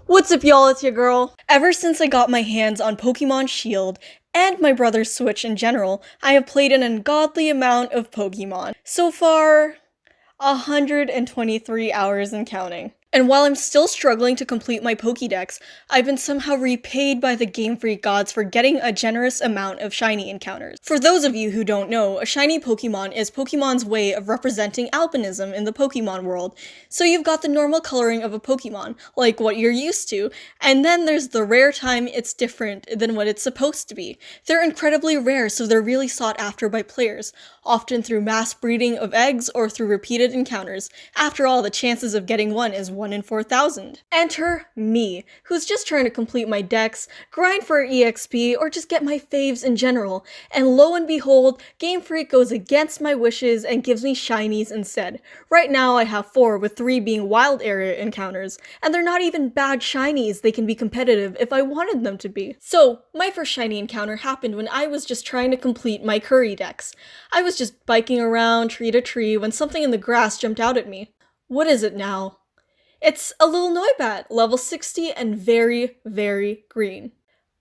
What's up, y'all? It's your girl. Ever since I got my hands on Pokemon Shield and my brother's Switch in general, I have played an ungodly amount of Pokemon. So far, 123 hours and counting. And while I'm still struggling to complete my Pokédex, I've been somehow repaid by the Game Freak gods for getting a generous amount of shiny encounters. For those of you who don't know, a shiny Pokemon is Pokemon's way of representing albinism in the Pokemon world. So you've got the normal coloring of a Pokemon, like what you're used to, and then there's the rare time it's different than what it's supposed to be. They're incredibly rare, so they're really sought after by players, often through mass breeding of eggs or through repeated encounters. After all, the chances of getting one is 1 in 4,000. Enter me, who's just trying to complete my dex, grind for EXP, or just get my faves in general, and lo and behold, Game Freak goes against my wishes and gives me shinies instead. Right now I have 4, with 3 being wild area encounters, and they're not even bad shinies. They can be competitive if I wanted them to be. So, my first shiny encounter happened when I was just trying to complete my curry dex. I was just biking around tree to tree when something in the grass jumped out at me. What is it now? It's a little Noibat, level 60 and very, very green.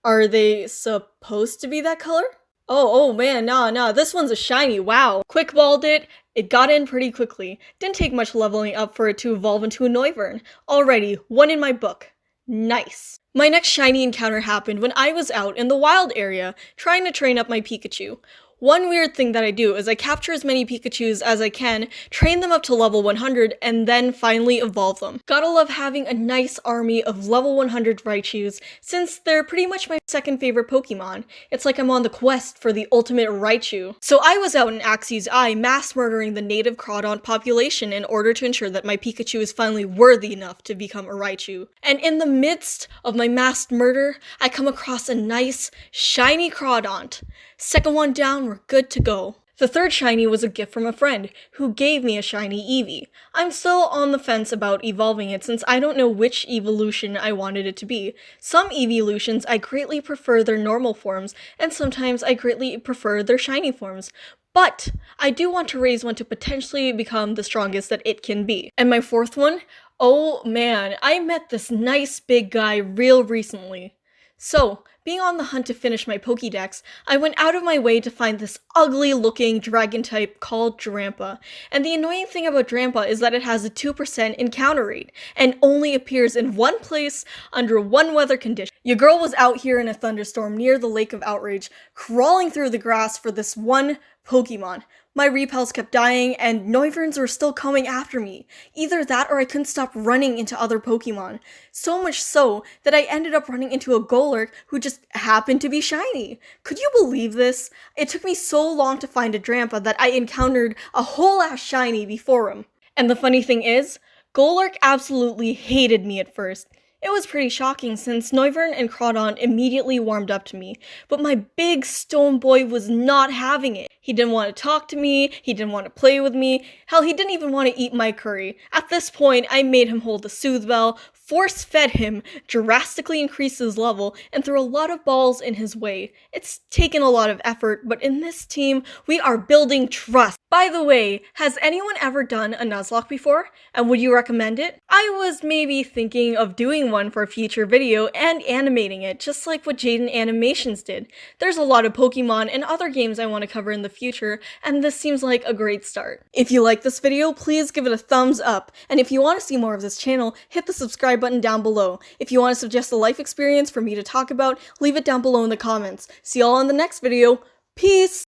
Are they supposed to be that color? Oh man, nah, this one's a shiny, wow. Quick balled it got in pretty quickly. Didn't take much leveling up for it to evolve into a Noivern. Already, 1 in my book. Nice. My next shiny encounter happened when I was out in the wild area, trying to train up my Pikachu. One weird thing that I do is I capture as many Pikachus as I can, train them up to level 100, and then finally evolve them. Gotta love having a nice army of level 100 Raichus, since they're pretty much my second favorite Pokemon. It's like I'm on the quest for the ultimate Raichu. So I was out in Axie's Eye mass murdering the native Crawdaunt population in order to ensure that my Pikachu is finally worthy enough to become a Raichu. And in the midst of my mass murder, I come across a nice, shiny Crawdaunt. Second one down, we're good to go. The third shiny was a gift from a friend, who gave me a shiny Eevee. I'm still on the fence about evolving it since I don't know which evolution I wanted it to be. Some evolutions I greatly prefer their normal forms, and sometimes I greatly prefer their shiny forms. But I do want to raise one to potentially become the strongest that it can be. And my fourth one? Oh man, I met this nice big guy real recently. So, being on the hunt to finish my Pokédex, I went out of my way to find this ugly-looking dragon type called Drampa. And the annoying thing about Drampa is that it has a 2% encounter rate, and only appears in one place under one weather condition. Your girl was out here in a thunderstorm near the Lake of Outrage, crawling through the grass for this one Pokemon. My repels kept dying, and Noiverns were still coming after me. Either that or I couldn't stop running into other Pokemon. So much so that I ended up running into a Golurk who just happened to be shiny. Could you believe this? It took me so long to find a Drampa that I encountered a whole ass shiny before him. And the funny thing is, Golurk absolutely hated me at first. It was pretty shocking since Noivern and Crawdaunt immediately warmed up to me, but my big stone boy was not having it. He didn't want to talk to me, he didn't want to play with me, hell, he didn't even want to eat my curry. At this point, I made him hold the Soothe Bell, force-fed him, drastically increased his level, and threw a lot of balls in his way. It's taken a lot of effort, but in this team, we are building trust. By the way, has anyone ever done a Nuzlocke before? And would you recommend it? I was maybe thinking of doing one for a future video and animating it, just like what Jaden Animations did. There's a lot of Pokemon and other games I want to cover in the future, and this seems like a great start. If you like this video, please give it a thumbs up, and if you want to see more of this channel, hit the subscribe button down below. If you want to suggest a life experience for me to talk about, leave it down below in the comments. See y'all in the next video. Peace!